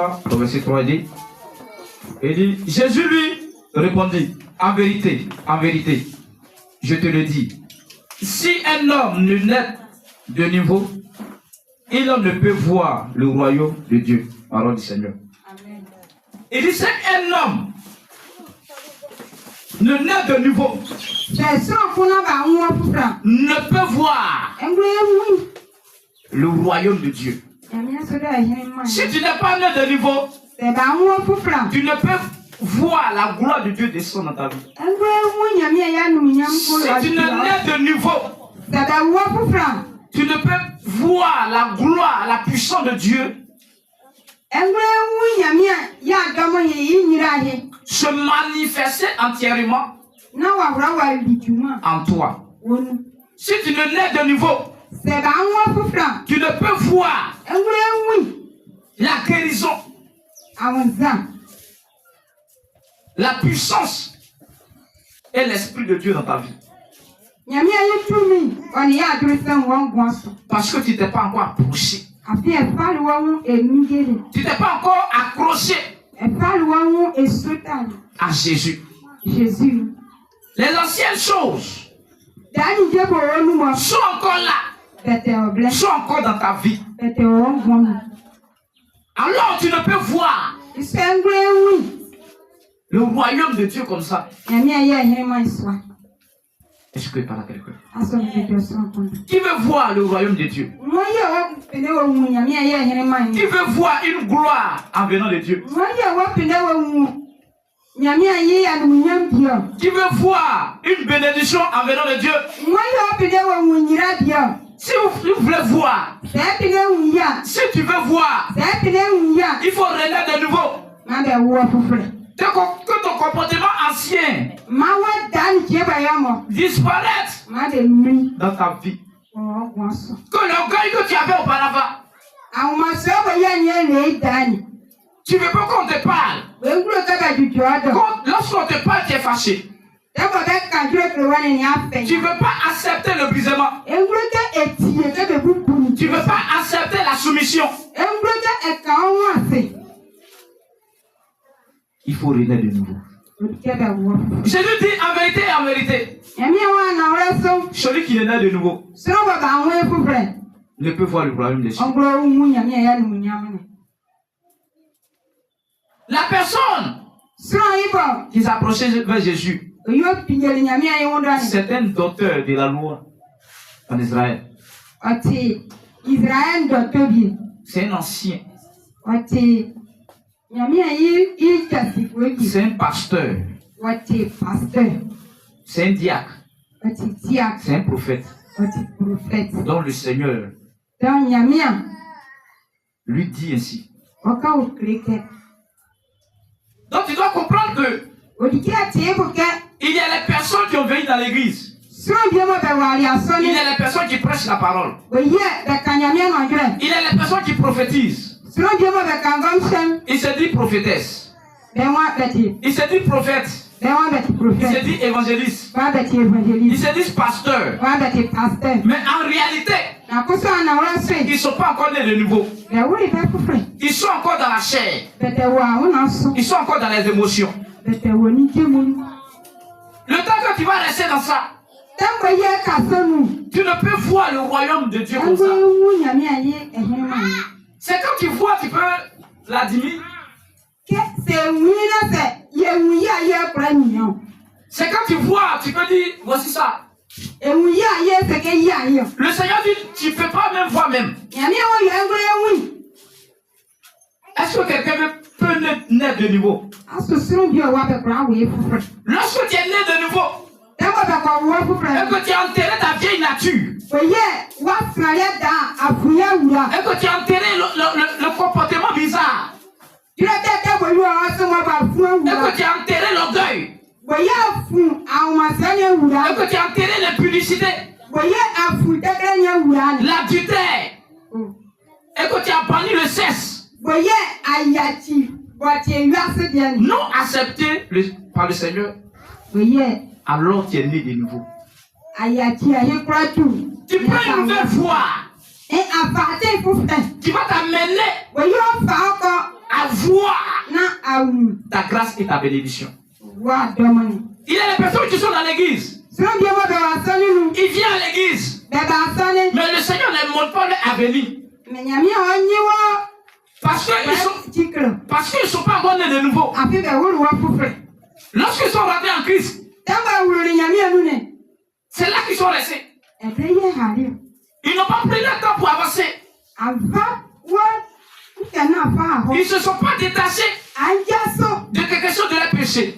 3, au verset 3, il dit, Jésus lui répondit, en vérité, je te le dis, si un homme ne naît de nouveau, il ne peut voir le royaume de Dieu. Parole du Seigneur. Amen. Il dit, c'est un homme ne naît de nouveau, ne peut voir le royaume de Dieu. Si tu n'es pas né de nouveau, tu ne peux voir la gloire de Dieu descendre dans ta vie. Si tu ne nais de nouveau, tu ne peux voir la gloire, la puissance de Dieu se manifester entièrement en toi. Si tu ne nais de nouveau, tu ne peux voir la guérison, la puissance et l'esprit de Dieu dans ta vie. Parce que tu n'es pas encore approché. Tu n'es pas encore accroché à Jésus. Les anciennes choses sont encore là, sont encore dans ta vie. Alors tu ne peux voir le royaume de Dieu comme ça. Est-ce que tu parles à quelqu'un? Qui veut voir le royaume de Dieu? Qui veut voir une gloire en venant de Dieu? Qui veut voir une bénédiction en venant de Dieu? Si vous voulez voir, si tu veux voir, il faut renaître de nouveau. Que ton comportement ancien disparaisse dans ta vie. Que l'orgueil que tu avais auparavant, tu veux pas qu'on te parle. Lorsqu'on te parle, tu es fâché. Tu ne veux pas accepter le brisement. Tu ne veux pas accepter la soumission. Il faut renaître de nouveau. Jésus dit en vérité, celui qui est né de nouveau ne peut voir le royaume des cieux. La personne qui s'approchait vers Jésus, c'est un docteur de la loi en Israël. C'est un ancien. C'est un pasteur. C'est un diacre. C'est un prophète. Donc le Seigneur lui dit ainsi. Donc tu dois comprendre que il y a les personnes qui ont veillé dans l'église. Il y a les personnes qui prêchent la parole. Il y a les personnes qui prophétisent. Il se dit prophétesse. Il se dit prophète. Il se dit évangéliste. Il se dit pasteur. Mais en réalité, ils ne sont pas encore nés de nouveau. Ils sont encore dans la chair. Ils sont encore dans les émotions. Le temps que tu vas rester dans ça, tu ne peux voir le royaume de Dieu comme ça. C'est quand tu vois, tu peux la diminuer. C'est quand tu vois, tu peux dire, voici ça. Le Seigneur dit, tu ne peux pas même voir même. Est-ce que quelqu'un peut naître de nouveau? Lorsque tu es né de nouveau, et que tu as enterré ta vieille nature, et que tu as enterré le comportement bizarre, et que tu as enterré l'orgueil, et que tu as enterré l'impudicité, l'adultère, et que tu as banni le sexe, non accepté par le Seigneur, alors tu es né de nouveau. Tu prends une nouvelle voie qui va t'amener avoir ta grâce et ta bénédiction. Il y a des personnes qui sont dans l'église. Il vient à l'église. Mais le Seigneur ne montre pas leur avenir. Parce qu'ils ne sont pas bons de nouveau. Lorsqu'ils sont rentrés en Christ, c'est là qu'ils sont restés. Ils n'ont pas pris le temps pour avancer. Ils ne se sont pas détachés de quelque chose de leur péché.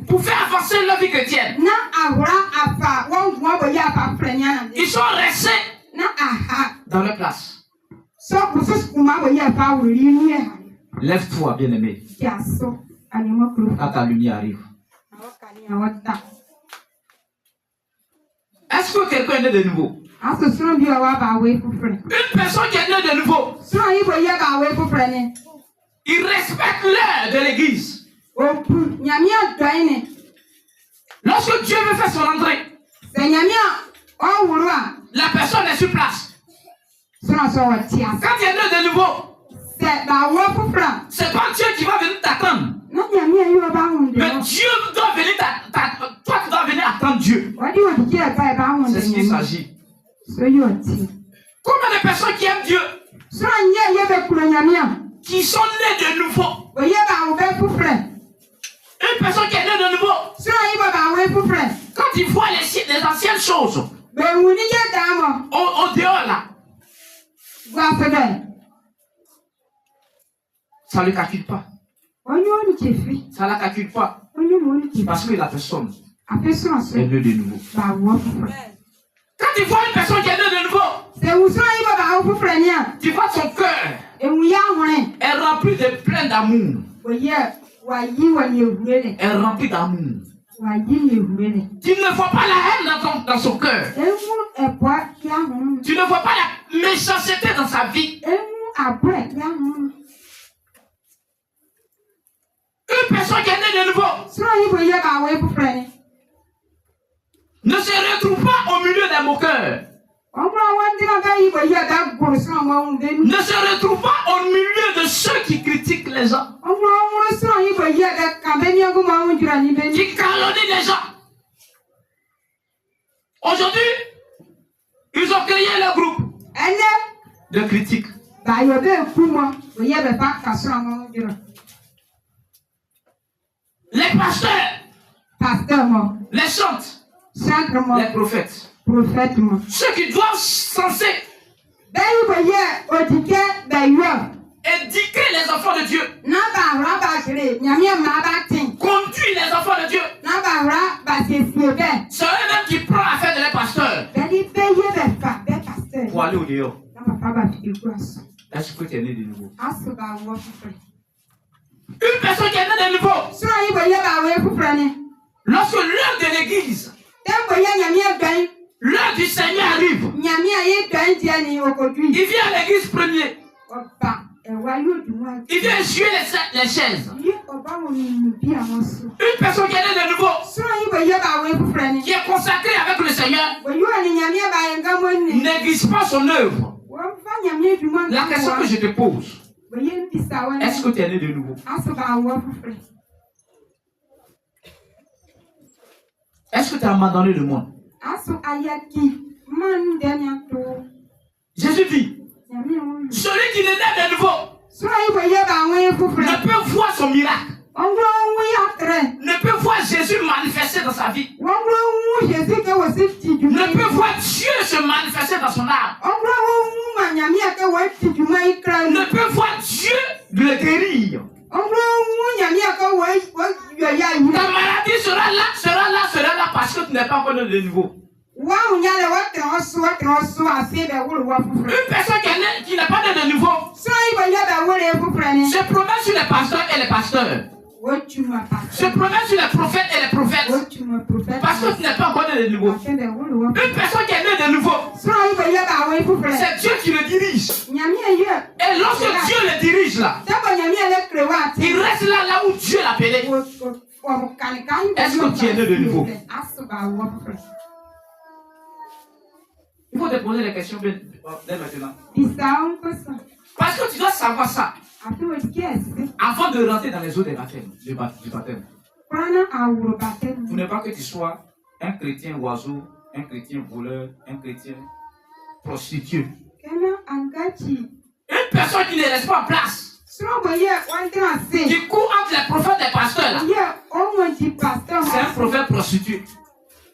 Pour faire avancer leur vie chrétienne. Ils sont restés dans leur place. Lève-toi, bien-aimé. À ta lumière arrive. Est-ce que quelqu'un est né de nouveau? Une personne qui est née de nouveau, il respecte l'heure de l'église. Lorsque Dieu veut faire son entrée, la personne est sur place. Quand tu es né de nouveau, c'est pas Dieu qui va venir t'attendre. Mais Dieu doit venir t'attendre. Toi, tu dois venir attendre Dieu. C'est ce qu'il s'agit. Combien de personnes qui aiment Dieu, qui sont nées de nouveau? Une personne qui est née de nouveau, quand il voit les anciennes choses, au dehors là, ça ne le calcule pas. Ça ne la calcule pas. Parce que la personne est née de nouveau. Quand tu vois une personne qui est née de nouveau, tu vois son cœur est rempli de plein d'amour. Est rempli d'amour. Tu ne vois pas la haine dans son cœur. Tu ne vois pas la méchanceté dans sa vie. Une personne qui est née de nouveau ne se retrouve pas au milieu des moqueurs. Ne se retrouve pas au milieu de ceux qui critiquent les gens. Qui calomnient les gens. Aujourd'hui, ils ont créé le groupe de critiques. Les pasteurs, les chantes, les prophètes, ceux qui doivent censés éduquer les enfants de Dieu, conduire les enfants de Dieu, c'est eux-mêmes qui prennent l'affaire de les pasteurs pour aller au dehors. Est-ce que tu es né de nouveau? Une personne qui est née de nouveau, lorsque l'heure de l'église, l'heure du Seigneur arrive, il vient à l'église premier. Il vient jouer les chaises. Une personne qui est née de nouveau, qui est consacrée avec le Seigneur, n'exige pas son œuvre. La question que je te pose, est-ce que tu es né de nouveau? Est-ce que tu as abandonné le monde? Jésus dit, celui qui est né de nouveau ne peut voir son miracle, ne peut voir Jésus manifester dans sa vie, ne peut voir Dieu se manifester dans son âme, ne peut voir Dieu le guérir. Ta maladie sera là parce que tu n'es pas encore né de nouveau. Une personne qui n'est pas née de nouveau se promène sur les pasteurs et les pasteurs. Se promène sur les prophètes et les prophètes. Parce que tu n'es pas encore né de nouveau. Une personne qui est née de nouveau, c'est Dieu qui le dirige. Et lorsque Dieu le dirige là, il reste là où Dieu l'a appelé. Est-ce que tu es né de nouveau? Il faut te poser des questions dès maintenant. Parce que tu dois savoir ça. Avant de rentrer dans les eaux du baptême. Pour ne pas que tu sois un chrétien oiseau, un chrétien voleur, un chrétien prostitué. Une personne qui ne reste pas en place. Qui court entre les prophètes des pasteurs là. C'est un prophète prostitué.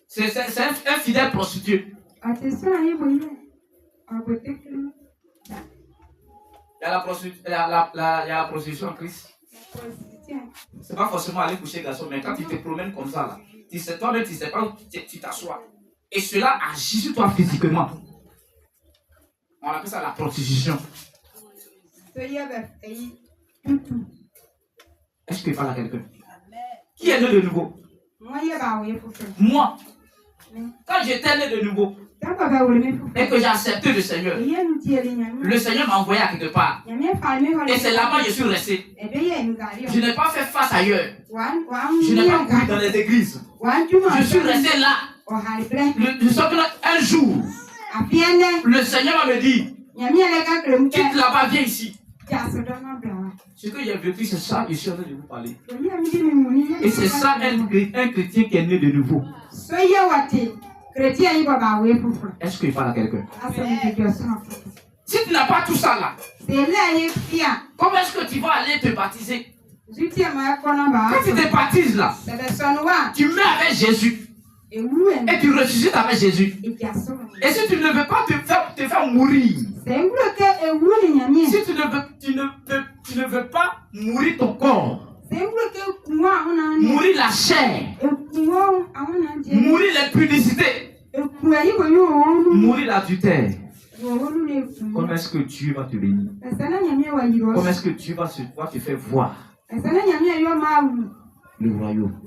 C'est un fidèle prostitué. Il y a la prostitution en Christ. C'est pas forcément aller coucher garçon, mais quand tu te promènes comme ça là, tu sais toi-même, tu sais pas où tu t'assois. Et cela agit sur toi physiquement. On appelle ça la prostitution. Est-ce qu'il parle à quelqu'un? Qui est né de nouveau? Moi. Quand j'étais né de nouveau et que j'ai accepté le Seigneur m'a envoyé à quelque part. Et c'est là-bas que je suis resté. Je n'ai pas fait face ailleurs. Je n'ai pas couru dans les églises. Je suis resté là. Un jour, le Seigneur m'a dit, quitte là-bas, viens ici. Ce que j'ai vécu, c'est ça que je suis en train de vous parler. Et c'est ça un chrétien qui est né de nouveau. Est-ce qu'il parle à quelqu'un? Si tu n'as pas tout ça là, comment est-ce que tu vas aller te baptiser? Quand tu te baptises là, tu mets avec Jésus. Et tu ressuscites avec Jésus. Et si tu ne veux pas te faire mourir, si tu ne veux pas mourir ton corps, mourir la chair, mourir l'impudicité, mourir l'adultère, comment est-ce que Dieu va te bénir? Comment est-ce que Dieu va te faire voir le royaume,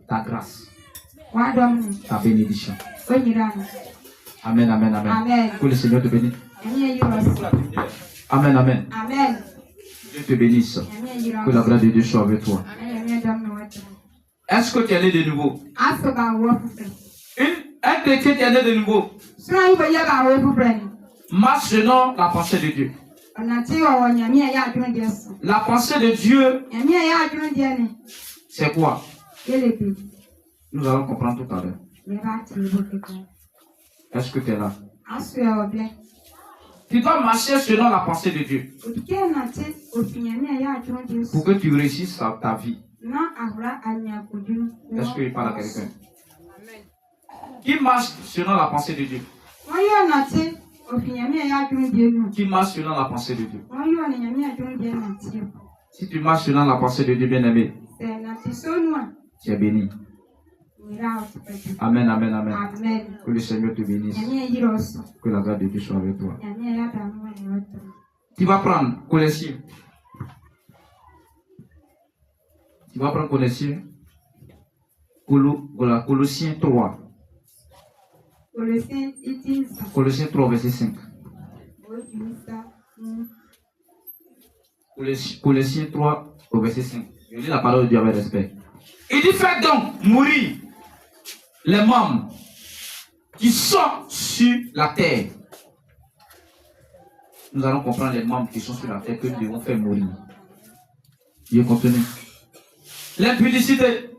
ta grâce, ta bénédiction? Amen, amen, amen. Que le Seigneur te bénisse. Amen, amen. Dieu te bénisse. Que la grâce de Dieu soit avec toi. Est-ce que tu es né de nouveau? Un chrétien qui est né de nouveau marche selon la pensée de Dieu. La pensée de Dieu, c'est quoi? Nous allons comprendre tout à l'heure. Est-ce que tu es là? Tu dois marcher selon la pensée de Dieu pour que tu réussisses ta vie. Est-ce qu'il parle à quelqu'un? Qui marche selon la pensée de Dieu? Qui marche selon la pensée de Dieu? Si tu marches selon la pensée de Dieu, bien-aimé, tu es béni. Amen, amen, amen. Que le Seigneur te bénisse. Que la grâce de Dieu soit avec toi. Tu vas prendre Colossiens. Tu vas prendre Colossiens. Colossiens 3. Colossiens 3, verset 5. Colossiens 3, verset 5. Je lis la parole de Dieu avec respect. Il dit, faites donc mourir les membres qui sont sur la terre. Nous allons comprendre les membres qui sont sur la terre que nous devons faire mourir. Dieu continue. L'impudicité.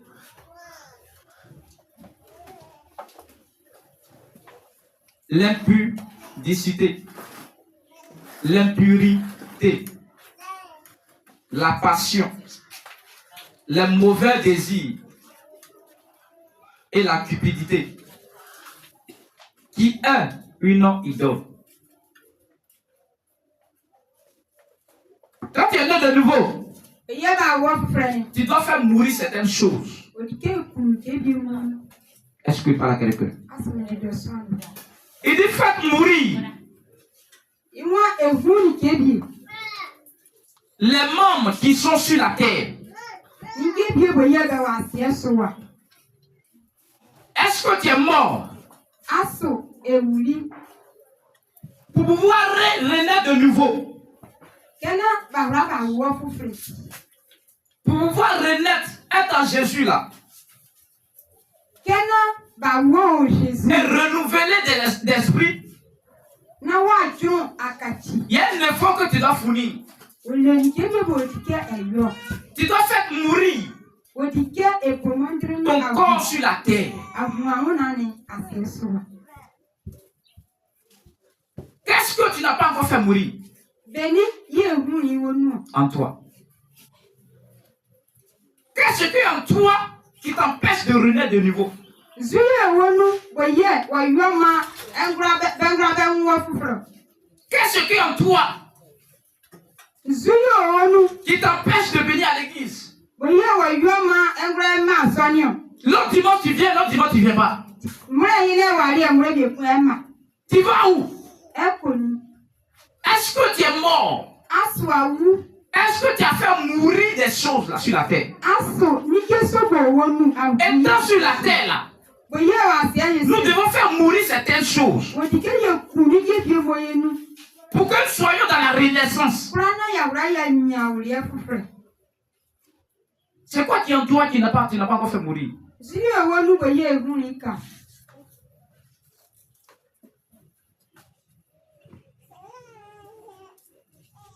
L'impudicité. L'impurité. La passion. Les mauvais désirs. Et la cupidité. Qui est une idole. Quand tu es né de nouveau, tu dois faire mourir certaines choses. Est-ce que tu parles à quelqu'un? Il dit faites mourir les membres qui sont sur la terre. Est-ce que tu es mort pour pouvoir renaître de nouveau? Pour pouvoir renaître, être en Jésus là. et renouveler d'esprit. Il y a un effort que tu dois fournir. Tu dois faire mourir ton corps sur la terre. Qu'est-ce que tu n'as pas encore fait mourir en toi? Qu'est-ce qui est en toi qui t'empêche de renaître de nouveau? Qu'est-ce qui est en toi qui t'empêche de venir à l'église? L'autre dimanche tu viens, l'autre dimanche tu ne viens pas. Tu vas où? Est-ce que tu es mort? Est-ce que tu as fait mourir des choses là sur la terre? Étant sur la terre là, nous devons faire mourir certaines choses pour que nous soyons dans la renaissance. C'est quoi qui est en toi qui n'a pas encore fait mourir?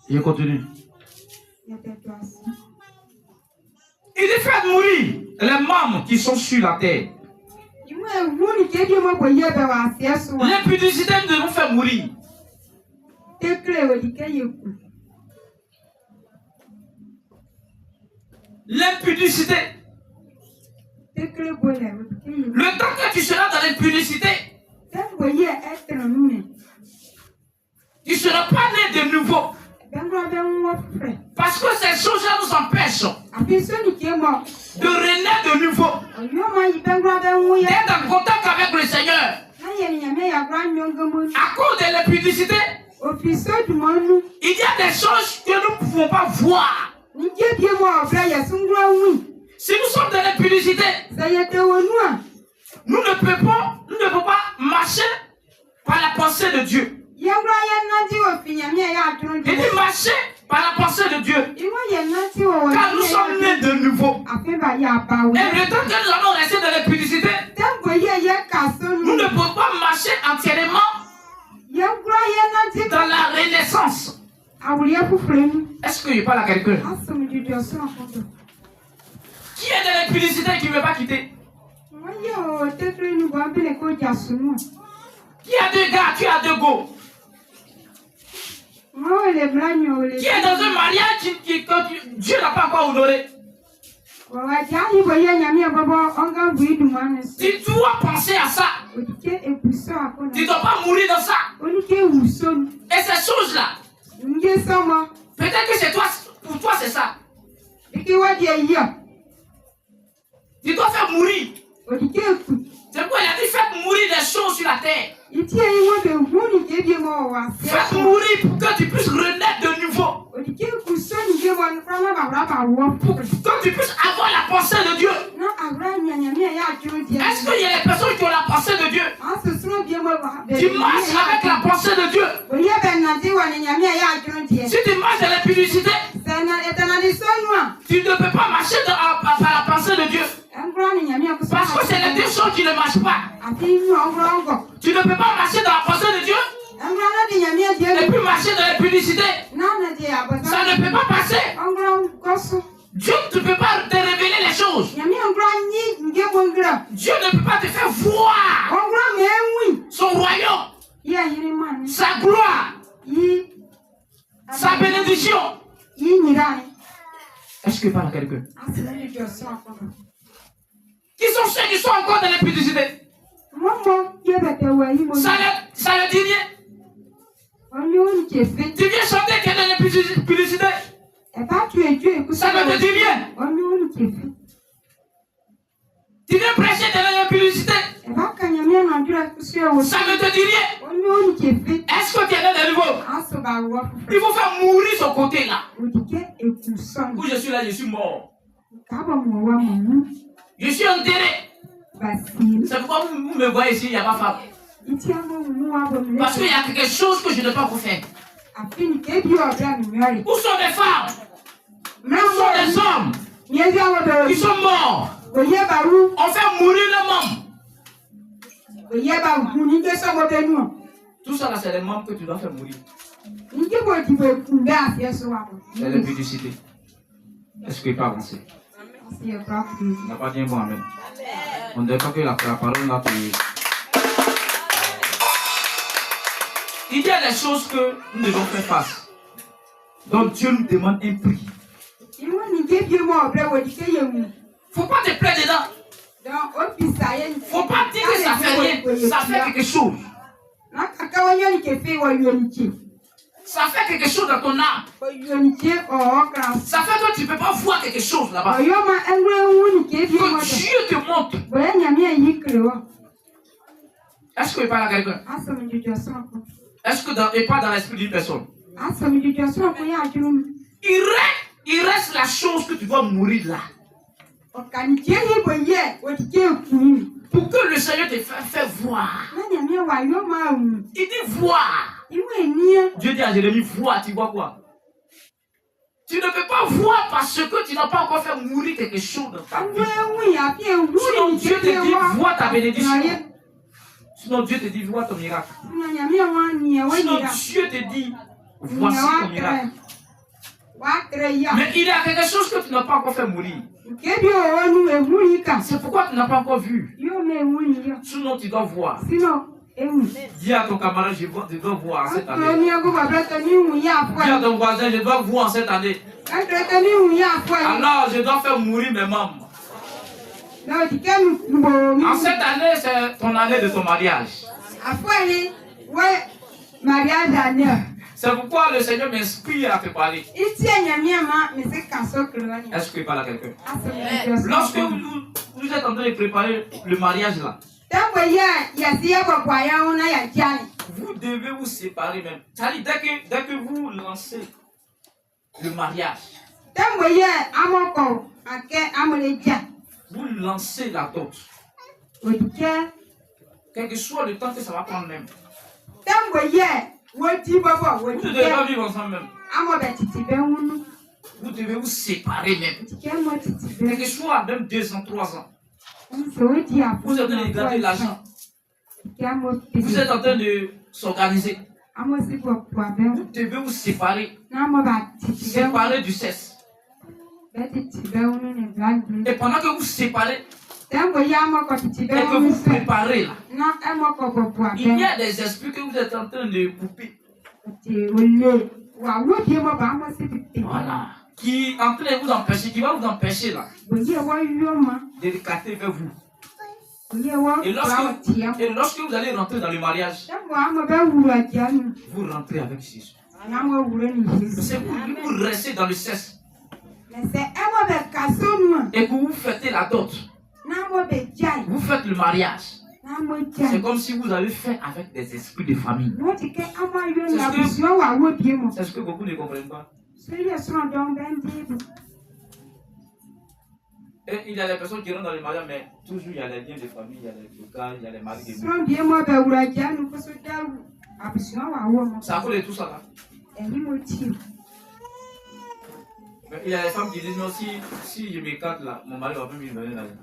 Je continue. Il est fait mourir les membres qui sont sur la terre. L'impudicité, nous devons faire mourir. L'impudicité. Le temps que tu seras dans l'impudicité, tu ne seras pas né de nouveau. Parce que ces choses-là nous empêchent de renaître de nouveau, d'être en contact avec le Seigneur. À cause de l'impudicité, il y a des choses que nous ne pouvons pas voir. Si nous sommes dans l'impudicité, nous ne pouvons pas marcher par la pensée de Dieu. Il dit marcher par la pensée de Dieu. Car nous sommes nés de nouveau. Et le temps que nous allons rester dans l'impudicité, nous ne pouvons pas marcher entièrement dans la renaissance. Est-ce que je parle à quelqu'un qui est dans l'impudicité et qui ne veut pas quitter? Qui a deux gars, tu as deux go. Qui est dans un mariage que Dieu n'a pas encore honoré. Tu dois penser à ça. Tu ne dois pas mourir dans ça. Et ces choses-là, peut-être que c'est toi, pour toi c'est ça. Tu dois faire mourir. C'est pourquoi il a dit faites mourir des choses sur la terre. Faites mourir pour que tu puisses renaître de nouveau. Pour que tu puisses avoir la pensée de Dieu. Est-ce qu'il y a des personnes qui ont la pensée de Dieu? Tu marches avec la pensée de Dieu. Si tu marches dans l'impudicité, tu ne peux pas marcher par la pensée de Dieu. Parce que c'est les deux choses qui ne marchent pas. Tu ne peux pas marcher dans la pensée de Dieu et puis marcher dans l'impudicité. Ça ne peut pas passer. Dieu ne peut pas te révéler les choses. Dieu ne peut pas te faire voir son royaume, sa gloire, sa bénédiction. Est-ce que parle à quelqu'un? Qui sont ceux qui sont encore dans l'impudicité? Ça ne dit rien. Tu viens chanter qu'il y a dans l'impudicité. Ça ne te dit rien. Tu viens prêcher dans l'impudicité. Ça ne te dit rien. Est-ce que tu es là de nouveau? Il faut faire mourir ce côté-là. Où je suis là, je suis mort. Je suis enterré. C'est pourquoi vous me voyez ici, il n'y a pas de femme. Parce qu'il y a quelque chose que je ne peux pas vous faire. Où sont les femmes? Où sont les hommes? Ils sont morts. On fait mourir les membres. Tout ça là, c'est les membres que tu dois faire mourir. C'est les publicités. Est-ce qu'il peut avancer? On n'a pas dit un bon amen. On ne dit pas que la parole là. Il y a des choses que nous devons faire face. Donc Dieu nous demande un prix. Il ne faut pas te plaindre dedans. Il ne faut pas dire que ça fait rien. Ça fait quelque chose. Ça fait quelque chose dans ton âme. Ça fait que tu ne peux pas voir quelque chose là-bas. Que Dieu te montre. Est-ce qu'il parle à quelqu'un? Est-ce que il parle dans l'esprit d'une personne? Il reste la chose que tu dois mourir là. Pour que le Seigneur te fasse voir. Il dit voir. Dieu dit à Jérémie, vois, tu vois quoi? Tu ne peux pas voir parce que tu n'as pas encore fait mourir quelque chose dans ta vie. Sinon Dieu te dit, vois ta bénédiction. Sinon Dieu te dit, vois ton miracle. Sinon Dieu te dit, voici ton miracle. Mais il y a quelque chose que tu n'as pas encore fait mourir. C'est pourquoi tu n'as pas encore vu. Sinon tu dois voir. Dis à ton camarade, je dois voir cette année. Dis à ton voisin, je dois voir cette année. Alors je dois faire mourir mes membres. En cette année, c'est ton année de ton mariage. C'est pourquoi le Seigneur m'inspire à te parler. Est-ce qu'il parle à quelqu'un? Lorsque vous êtes en train de préparer le mariage là, vous devez vous séparer même. Dès que vous lancez le mariage, vous lancez la dot. Quel que soit le temps que ça va prendre même. Vous ne devez pas vivre ensemble même. Vous devez vous séparer même. Quel que soit même 2 ans, 3 ans. Vous êtes en train de garder l'argent. Vous êtes en train de s'organiser. Vous devez vous séparer. Séparer du sexe. Et pendant que vous séparez, et que vous préparez là, il y a des esprits que vous êtes en train de couper. Voilà. Qui est en train de vous empêcher, qui va vous empêcher là, de l'écarter vers vous. Et lorsque vous allez rentrer dans le mariage, vous rentrez avec Jésus. C'est vous restez dans le sexe. Et que vous fêtez la dot. Vous faites le mariage. C'est comme si vous avez fait avec des esprits de famille. C'est ce que beaucoup ne comprennent pas. Et il y a des personnes qui rentrent dans le mariage, mais toujours il y a les liens de famille, il y a les blocages, il y a les maris de c'est à cause de tout ça là. Mais il y a des femmes qui disent non, si je m'écarte là, mon mari va plus me donner l'argent.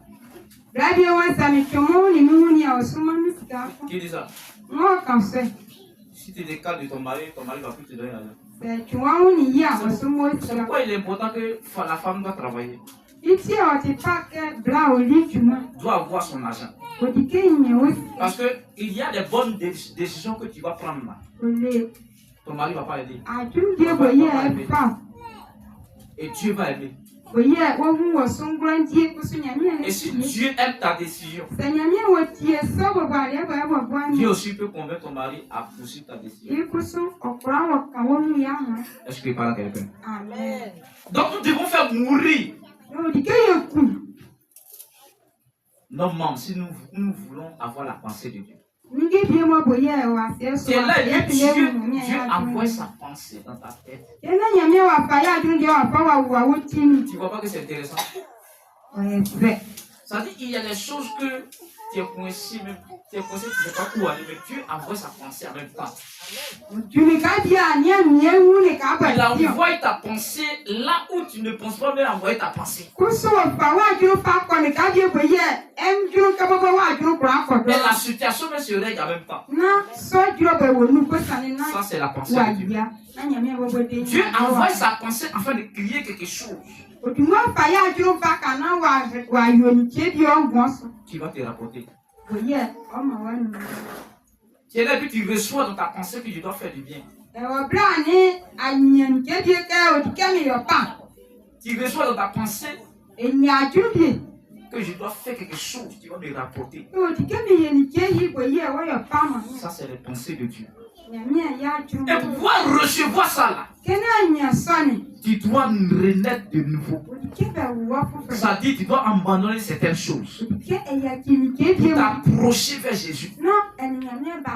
Qui dit ça? Si tu t'écartes de ton mari va plus te donner l'argent. C'est pourquoi il est important que la femme doit travailler. Doit avoir son argent. Parce qu'il y a des bonnes décisions que tu vas prendre là. Ton mari ne va pas aider. Et Dieu va aider. Et si Dieu aime ta décision, Dieu aussi peut convaincre ton mari à poursuivre ta décision. Est-ce qu'il parle à quelqu'un? Amen. Donc nous devons faire mourir nos membres si nous voulons avoir la pensée de Dieu. C'est là que Dieu envoie sa pensée dans ta tête. Tu ne vois pas que c'est intéressant? Ça dit qu'il y a des choses que tu es coincé, même tu ne sais pas où aller, mais Dieu envoie sa pensée en même temps. Il envoie ta pensée là où tu ne penses pas même envoyer ta pensée. Et la situation même se règle en même temps. Ça, c'est la pensée de Dieu. Dieu envoie sa pensée afin de créer quelque chose qui va te rapporter. Tu es là et puis tu reçois dans ta pensée que je dois faire du bien. Tu reçois dans ta pensée que je dois faire quelque chose qui va me rapporter. Ça, c'est les pensées de Dieu. Et pour pouvoir recevoir ça là, tu dois renaître de nouveau. Ça dit, tu dois abandonner certaines choses pour t'approcher vers Jésus,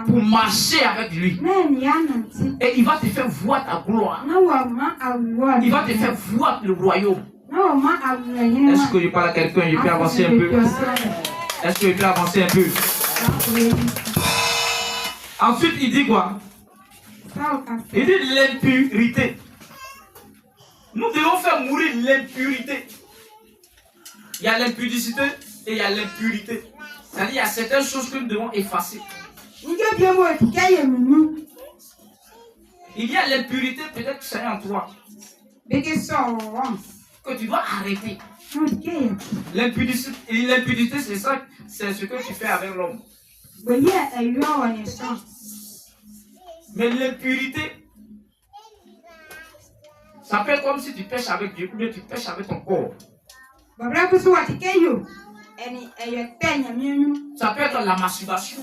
pour marcher avec lui. Et il va te faire voir ta gloire. Il va te faire voir le royaume. Est-ce que je parle à quelqu'un? Je peux avancer un peu? Est-ce que je peux avancer un peu? Ensuite, il dit quoi? Il dit l'impurité. Nous devons faire mourir l'impurité. Il y a l'impudicité et il y a l'impurité. C'est-à-dire qu'il y a certaines choses que nous devons effacer. Il y a l'impurité, peut-être que c'est en toi, que tu dois arrêter. L'impudicité, c'est ça, c'est ce que tu fais avec l'homme. Mais l'impurité, ça peut être comme si tu pêches avec Dieu, ou bien tu pêches avec ton corps. Ça peut être la masturbation.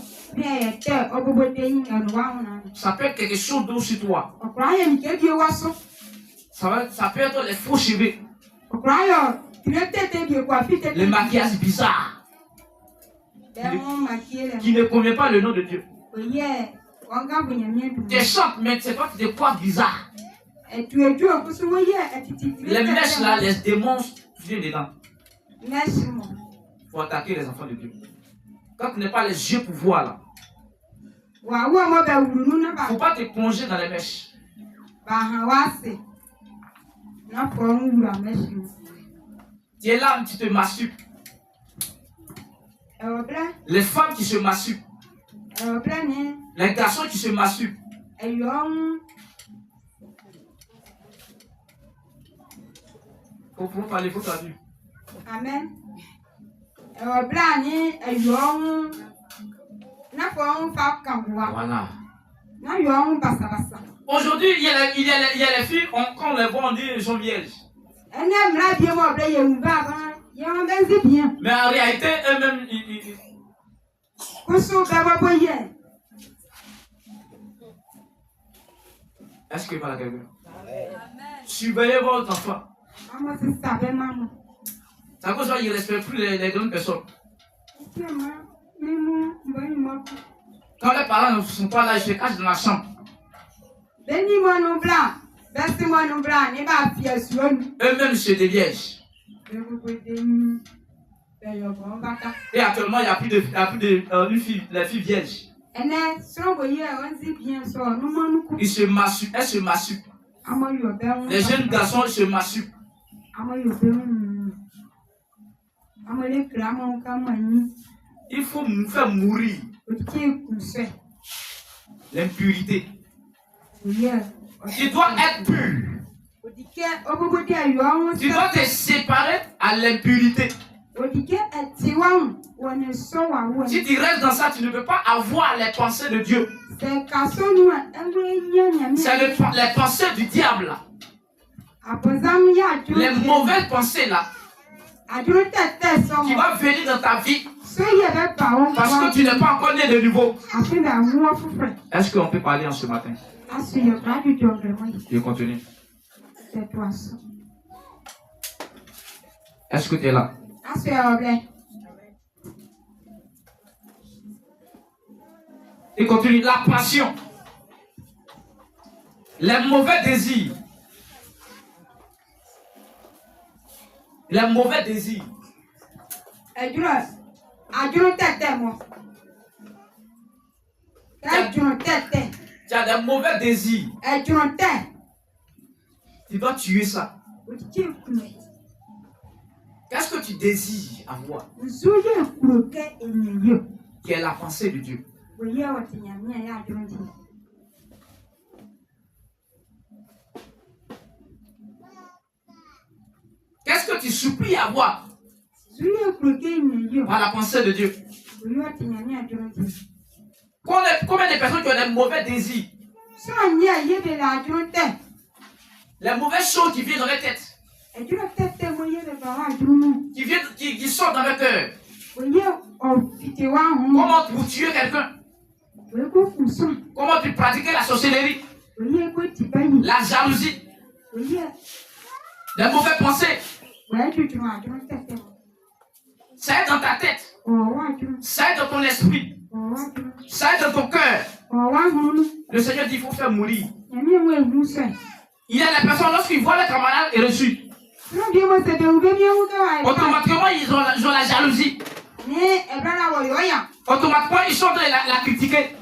Ça peut être quelque chose d'autre sur toi. Ça peut être les faux cheveux. Les maquillages bizarres. Qui ne convient pas le nom de Dieu. Tu chantes, mais c'est pas des quoi bizarres. Les mèches là, les démons viennent dedans. Il faut attaquer les enfants de Dieu. Quand tu n'as pas les yeux pour voir là, il ne faut pas te plonger dans les mèches. Tu es là, tu te masturbes. Les femmes qui se masturbent. Les garçons qui se masturbent. Faut parler, faut traduire. Amen. Voilà. Aujourd'hui, il y a les filles, quand on les voit, on dit qu'elles sont vierges. Mais en réalité, eux-mêmes, est-ce que voilà quelqu'un? Surveillez votre enfant. C'est à cause qu'il ne respecte plus les grandes personnes. Quand les parents ne sont pas là, ils se cachent dans la chambre. Eux-mêmes, c'est des vierges. Et actuellement, il n'y a plus de les filles vierges. Ils se massuent, elles se massuent. Les jeunes garçons se massuent. Il faut faire mourir l'impurité. Tu dois être pur. Tu dois te séparer à l'impurité. Si tu restes dans ça, tu ne peux pas avoir les pensées de Dieu. C'est les pensées du diable là. Les mauvaises pensées là qui vont venir dans ta vie parce que tu n'es pas encore né de nouveau. Est-ce qu'on peut parler en ce matin? Je continue. Est-ce que tu es là? Et continue. La passion. Les mauvais désirs. Les mauvais désirs. Tu as des mauvais désirs. Tu dois tuer ça. Qu'est-ce que tu désires avoir? Qui est la pensée de Dieu. Qu'est-ce que tu supplies avoir? Par la pensée de Dieu. Combien de personnes qui ont des mauvais désirs? Les mauvaises choses qui viennent dans leur tête. Qui sortent dans leur cœur. Comment pour tuer quelqu'un? Comment tu pratiquer la sorcellerie? La jalousie? Les mauvaises pensées? Ça est dans ta tête. Ça est dans ton esprit. Ça est dans ton cœur. Le Seigneur dit qu'il faut faire mourir. Il y a des personnes, lorsqu'ils voient leur camarade est reçu, automatiquement ils ont la jalousie. Automatiquement ils sont en train de la critiquer.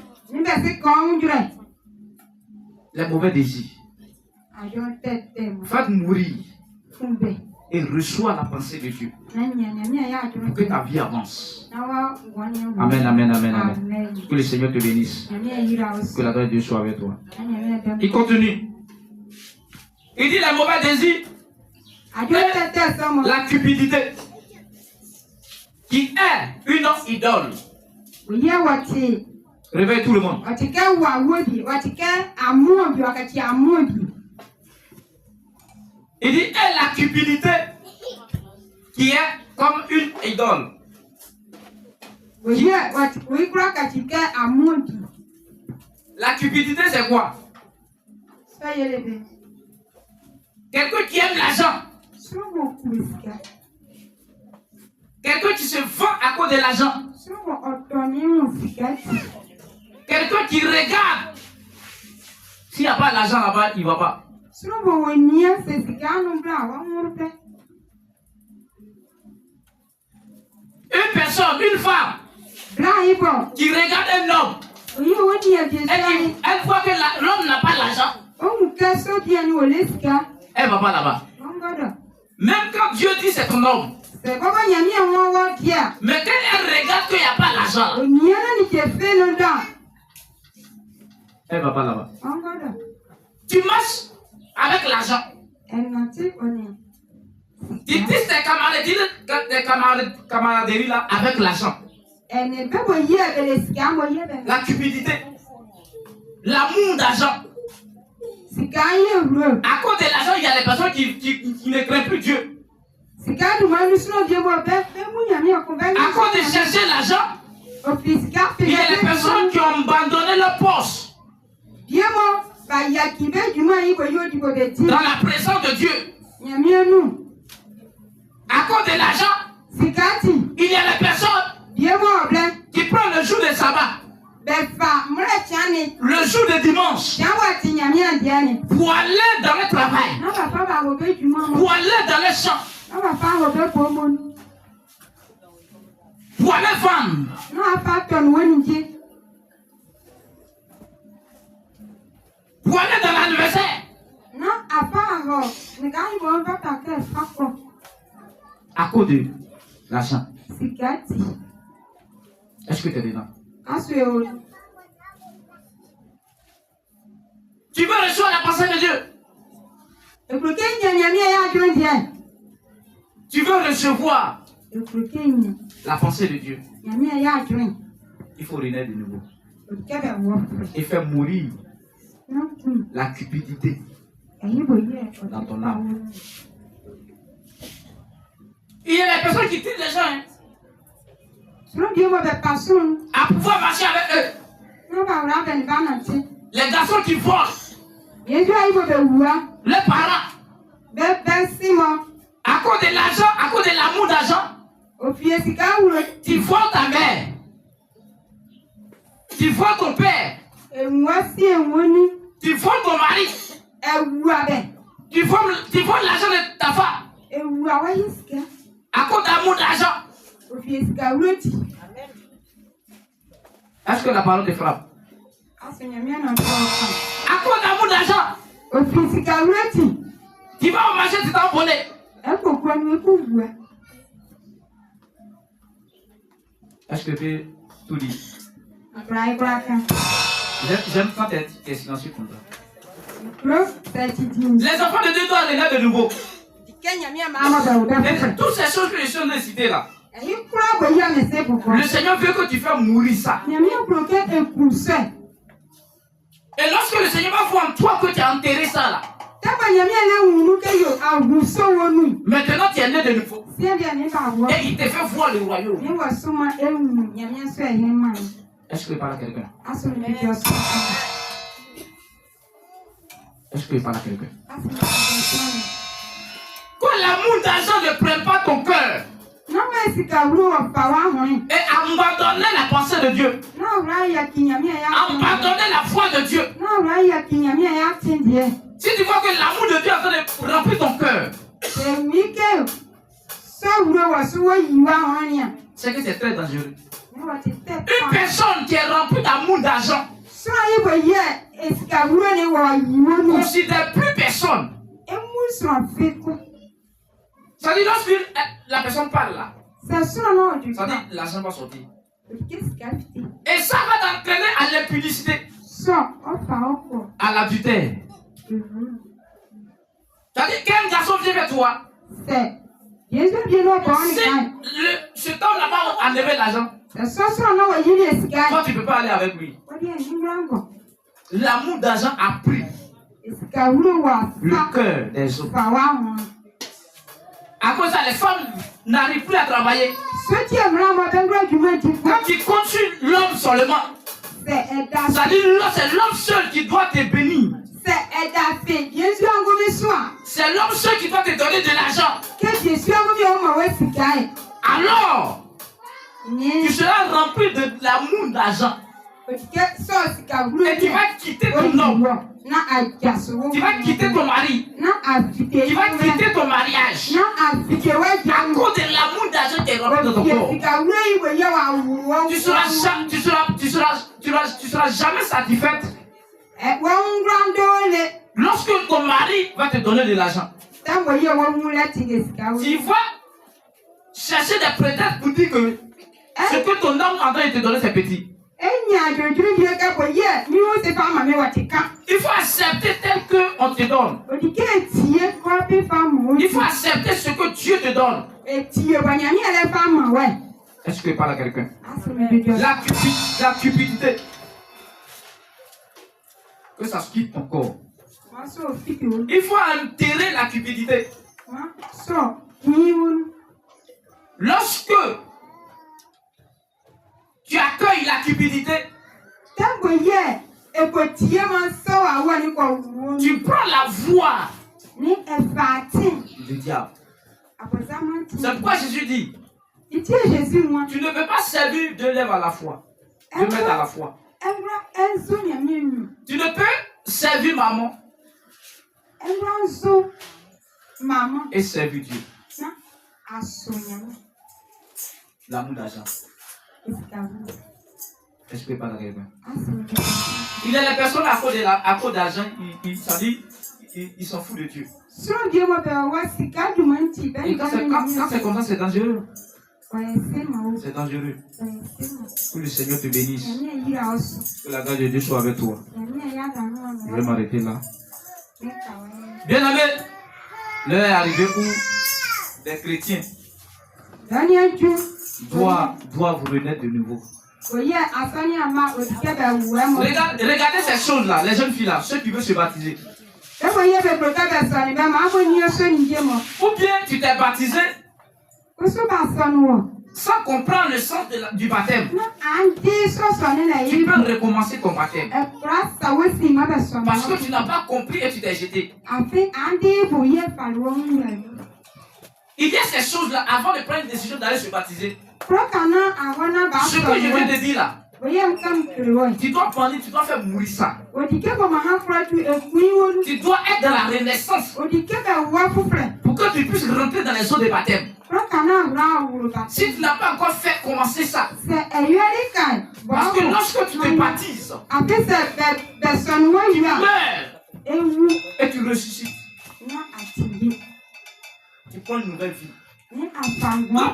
Les mauvais désirs. Faites mourir. Et reçois la pensée de Dieu. Pour que ta vie avance. Amen, amen, amen, amen. Que le Seigneur te bénisse. Que la gloire de Dieu soit avec toi. Il continue. Il dit les mauvais désirs. La cupidité. Qui est une idole. Réveille tout le monde. Il dit est la cupidité qui est comme une idole. La cupidité c'est quoi? Quelqu'un qui aime l'argent. Quelqu'un qui se vend à cause de l'argent. Quelqu'un qui regarde. S'il n'y a pas d'argent là-bas, il ne va pas. Une personne, une femme qui regarde un homme et elle voit que l'homme n'a pas l'argent, elle ne va pas là-bas. Même quand Dieu dit c'est ton homme, mais quand elle regarde qu'il n'y a pas l'argent, elle ne va pas là-bas. Tu marches avec l'argent. Tu dis tes camaraderies là avec l'argent. La cupidité. L'amour d'argent. À cause de l'argent, il y a des personnes qui ne craignent plus Dieu. À cause de chercher l'argent, il y a des personnes qui ont abandonné leur poste. Dans la présence de Dieu. À cause de l'argent, il y a des personnes qui prennent le jour de sabbat, le jour de dimanche, pour aller dans le travail, pour aller dans les champs, pour aller vendre, pour aller dans l'anniversaire. À cause de l'argent. Est-ce que tu es dedans? Tu veux recevoir la pensée de Dieu? Tu veux recevoir la pensée de Dieu? Il faut renaître de nouveau. Et faire mourir la cupidité dans ton âme. Il y a des personnes qui tuent les gens. Hein? À pouvoir marcher avec eux. Les garçons qui volent. Les parents. À cause de l'argent, à cause de l'amour d'argent, tu voles ta mère. Tu voles ton père. Tu voles ton mari. Tu voles l'argent de ta femme. À cause d'amour d'argent. Est-ce que la parole te frappe? À cause d'amour d'argent. Tu vas au marché, tu t'es abonné. Est-ce que tu peux tout dire? J'aime quand tu es silencieux comme ça. Les enfants de Dieu doivent renaître de nouveau. Et toutes ces choses que je suis en train de citer là, le Seigneur veut que tu fasses mourir ça. Et lorsque le Seigneur va voir en toi que tu as enterré ça là, maintenant tu es né de nouveau. Et il te fait voir le royaume. Est-ce que je parle à quelqu'un? Est-ce que je parle à quelqu'un? Quand l'amour d'argent ne prend pas ton cœur et abandonner la pensée de Dieu, abandonner la foi de Dieu, si tu vois que l'amour de Dieu est en train de remplir ton cœur, c'est que c'est très dangereux. Une personne qui est remplie d'amour d'argent ne considère plus personne. Ça dit, lorsque la personne parle là, ça dit l'argent va sortir. Et ça va t'entraîner à l'impudicité, à l'adultère. Ça dit qu'un garçon vient vers toi, si cet homme n'a pas enlevé l'argent, toi tu ne peux pas aller avec lui. L'amour d'argent a pris le cœur des hommes. À cause de ça, les femmes n'arrivent plus à travailler. Quand tu comptes sur l'homme seulement, ça dit c'est l'homme seul qui doit te bénir. C'est l'homme seul qui doit te donner de l'argent. Alors, tu seras rempli de l'amour d'argent. Et tu vas quitter ton homme. Tu vas quitter ton mari. Tu vas quitter ton mariage. À cause de l'amour d'argent qui est rempli dans ton corps. Tu seras jamais satisfaite. Lorsque ton mari va te donner de l'argent, tu vas chercher des prétextes pour dire que ce que ton homme est en train de te donner, c'est petit. Il faut accepter tel qu'on te donne. Il faut accepter ce que Dieu te donne. Est-ce que je parle à quelqu'un? La cupidité. Que ça quitte ton corps. Il faut enterrer la cupidité. Lorsque tu accueilles la cupidité, tu prends la voie du diable. C'est pourquoi Jésus dit, tu ne peux pas servir deux lèvres à la fois, deux maîtres à la fois. Tu ne peux servir maman et servir Dieu. L'amour d'argent. Est-ce que pas la quelqu'un? Il y a des personnes à cause d'argent, ils s'en foutent de Dieu. Et quand c'est comme ça, c'est dangereux. C'est dangereux. Que le Seigneur te bénisse. Que la grâce de Dieu soit avec toi. Je vais m'arrêter là. Bien aimé, l'heure est arrivée où les chrétiens doivent vous renaître de nouveau. Regardez ces choses-là, les jeunes filles là, ceux qui veulent se baptiser. Ou bien tu t'es baptisé sans comprendre le sens du baptême. Tu peux recommencer ton baptême. Parce que tu n'as pas compris et tu t'es jeté. Il y a ces choses-là avant de prendre une décision d'aller se baptiser. Ce que je viens de dire là, tu dois prendre, tu dois faire mourir ça. Tu dois être dans la renaissance pour que tu puisses rentrer dans les eaux de baptême. Si tu n'as pas encore fait commencer ça, parce que lorsque tu te baptises, tu meurs et tu ressuscites. prends une nouvelle vie. Donc,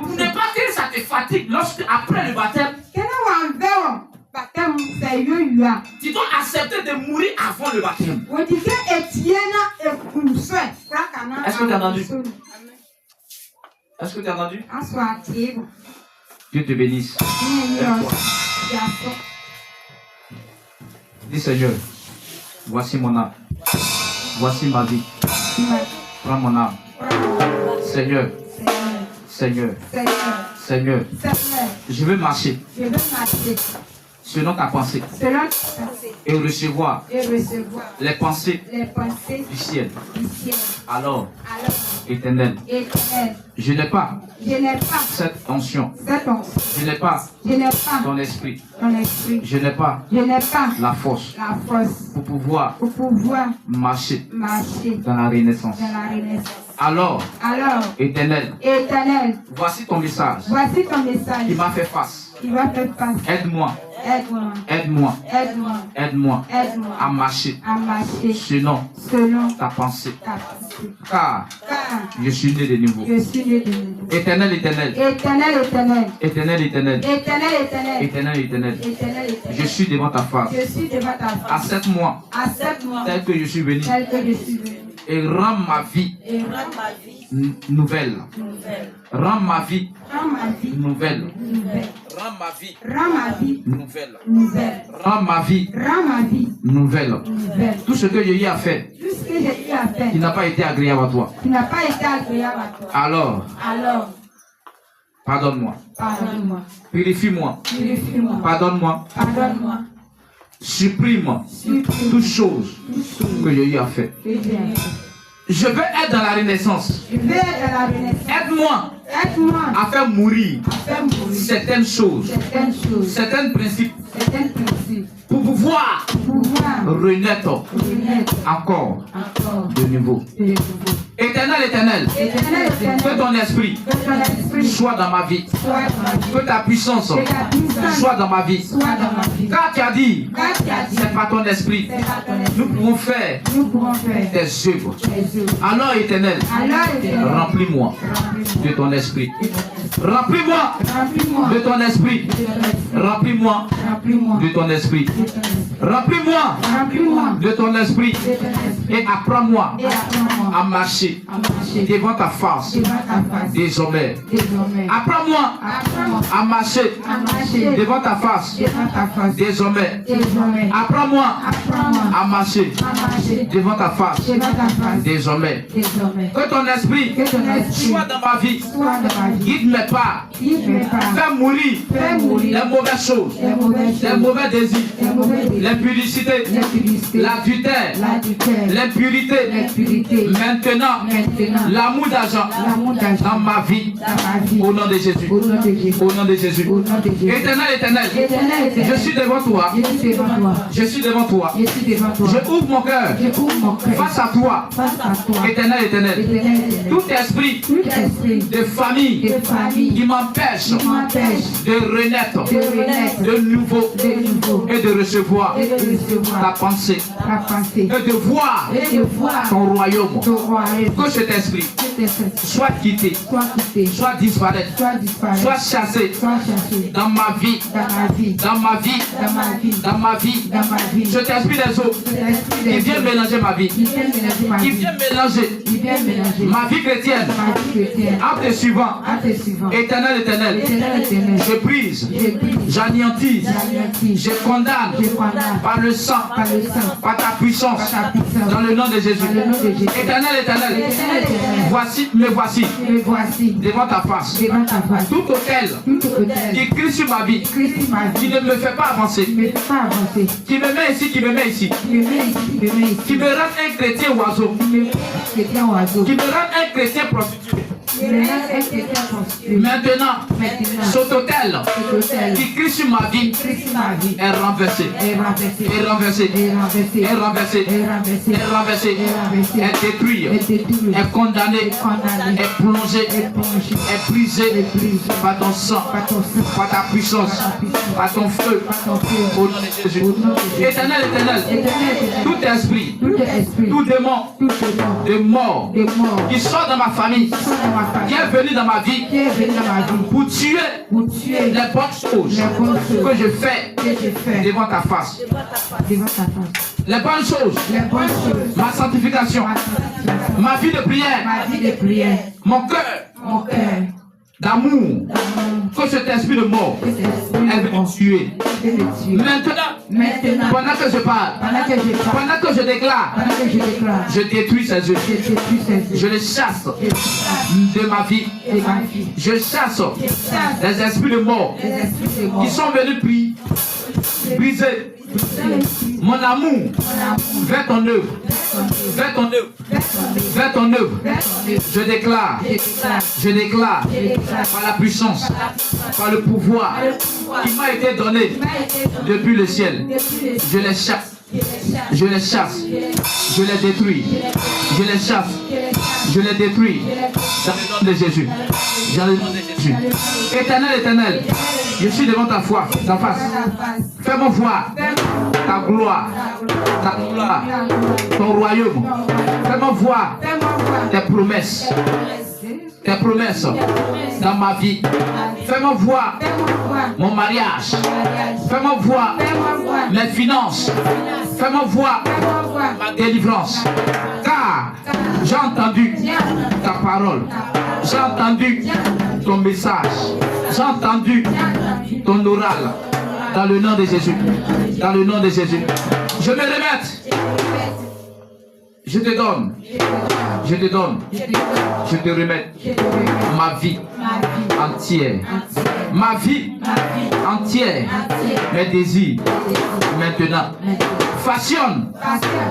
pour ne pas que ça te fatigue lorsque, après le baptême, tu dois accepter de mourir avant le baptême. Est-ce que tu as entendu? Est-ce que tu as entendu? Dieu te bénisse. Dis Seigneur, voici mon âme. Voici ma vie. Prends mon âme. Seigneur, Seigneur, Seigneur, je veux marcher selon ta pensée et recevoir les pensées du ciel. Alors, Éternel, je n'ai pas cette onction. Je n'ai pas ton esprit. Je n'ai pas la force pour pouvoir marcher dans la renaissance. Alors, Éternel, voici ton message qui m'a fait face. Aide-moi à marcher selon ta pensée. Car je suis né de nouveau. Éternel, je suis devant ta face. Accepte-moi tel que je suis venu. Et rends ma vie nouvelle. Rends ma vie nouvelle. Rends ma vie nouvelle. Rends ma vie nouvelle. Tout ce que j'ai eu à faire qui n'a pas été agréable à toi. Alors, pardonne-moi. Purifie-moi. Pardonne-moi. Supprime toutes choses que j'ai eu à faire. Je veux être dans la renaissance. Aide-moi à faire mourir certaines choses, certains principes, pour pouvoir renaître encore de nouveau. Éternel, que ton esprit soit dans ma vie, que ta puissance soit dans ma vie. Car tu as dit, c'est par ton esprit, nous pouvons faire des œuvres. Alors, Éternel, remplis-moi de ton esprit. Remplis-moi de ton esprit. Remplis-moi de ton esprit. Remplis-moi de ton esprit. Et apprends-moi à marcher devant ta face désormais. Apprends-moi à marcher devant ta face désormais. Apprends-moi à marcher devant ta face désormais. Que ton esprit soit dans ma vie. Guide mes pas. Fais mourir les mauvaises choses, les mauvais désirs, l'impudicité, l'adultère, l'impurité. Maintenant, l'amour d'argent dans ma vie. Au nom de Jésus. Au nom de Jésus. Éternel, je suis devant toi. Je suis devant toi. Je ouvre mon cœur face à toi. Éternel, tout esprit de famille qui m'empêche de renaître de nouveau et de recevoir ta pensée et de voir ton royaume. Que cet esprit soit quitté, soit disparaître, soit chassé dans ma vie, dans ma vie. Cet esprit des eaux qui vient mélanger ma vie, qui vient mélanger ma vie chrétienne en te suivant. Éternel, je brise, j'anéantis, je condamne par le sang, par ta puissance, dans le nom de Jésus. Éternel, voici devant ta face. Tout autel qui crie sur ma vie, qui ne me fait pas avancer, qui me met ici, qui me rend un chrétien oiseau, qui me rend un chrétien prostitué. Maintenant, cet hôtel qui crie sur ma vie est renversé. Est renversé. Est renversé. Est renversé. Est détruit. Est condamné. Est plongé. Est brisé par ton sang, par ta puissance, par ton feu. Au nom de Jésus. Éternel, tout esprit, tout démon de mort qui sort de ma famille, qui est venu dans ma vie pour tuer les bonnes choses que je fais devant ta face. Les bonnes choses, ma sanctification, ma vie de prière, mon cœur d'amour, que cet esprit de mort est venu tuer. Maintenant, pendant que je parle, pendant que je déclare, je détruis ces œuvres. Je les chasse de ma vie. Je chasse les esprits de mort qui sont venus briser mon amour vers ton œuvre. Vers ton œuvre. Vers ton œuvre. Je déclare par la puissance, par le pouvoir qui m'a été donné depuis le ciel. Je les chasse. Je les chasse. Je les détruis. Je les chasse. Je les détruis. Dans le nom de Jésus. Dans le nom de Jésus. Éternel, je suis devant ta face. Fais-moi voir ta gloire, ton royaume. Fais-moi voir tes promesses dans ma vie. Fais-moi voir mon mariage. Fais-moi voir mes finances. Fais-moi voir ma délivrance. Car j'ai entendu ta parole. J'ai entendu ton message. J'ai entendu ton oral. Dans le nom de Jésus. Dans le nom de Jésus. Je me remets. Je te donne. Je te remets ma vie entière. Ma vie entière. Mes désirs. Maintenant. Façonne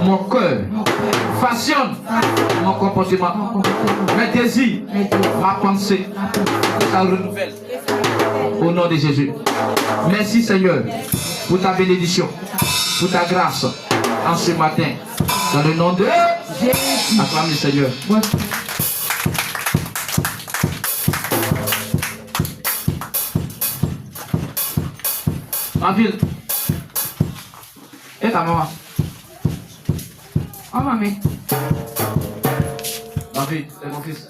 mon cœur. Façonne mon comportement. Mes désirs. Ma pensée. Ça renouvelle. Au nom de Jésus. Merci Seigneur pour ta bénédiction, pour ta grâce en ce matin. Dans le nom de Jésus. Acclame le Seigneur. Ma ville. Et ta maman. Oh, maman. Ma vie, c'est mon fils.